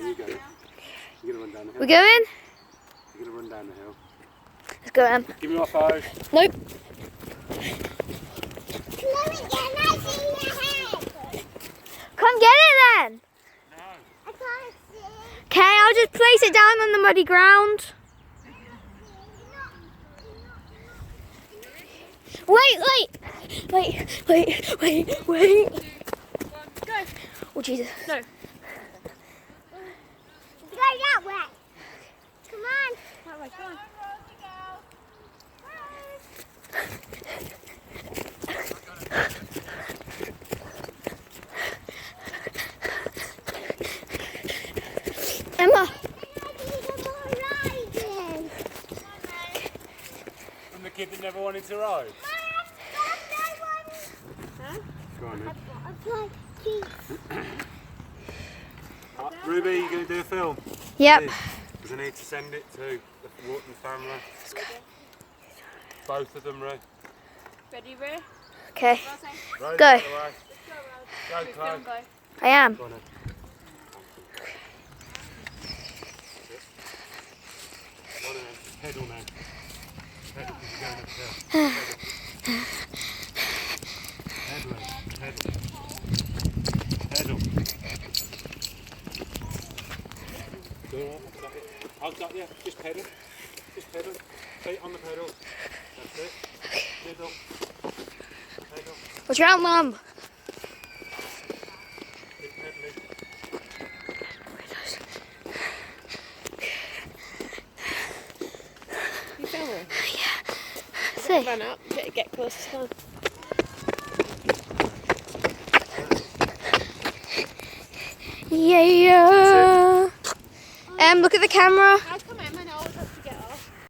on, you go. You're going to run down the hill. We're going? You're going to run down the hill. Let's go, Em. Give me my phone. Nope. Come get it then. No. I can't see. Okay, I'll just place it down on the muddy ground. Wait. Go. Oh, Jesus. No. Go that way. Come on. That way, come on. Emma. I'm the kid that never wanted to ride. Go on then. Ruby, you going to do a film? Yep. Because I need to send it to the Wharton family. Both of them, Ray. Ready, Ray? Okay. Rose, Go. out of the way. Go, Chloe. Go. I am. Go on then. Go on then. Pedal now. Pedal because you're going uphill. Pedal. Go on, I've got you. Just pedal. Just pedal. Feet on the pedal. That's it. Middle. Pedal. Watch out, Mum. Keep pedaling. You filming? See. Run up, get close to the Yeah. Look at the camera.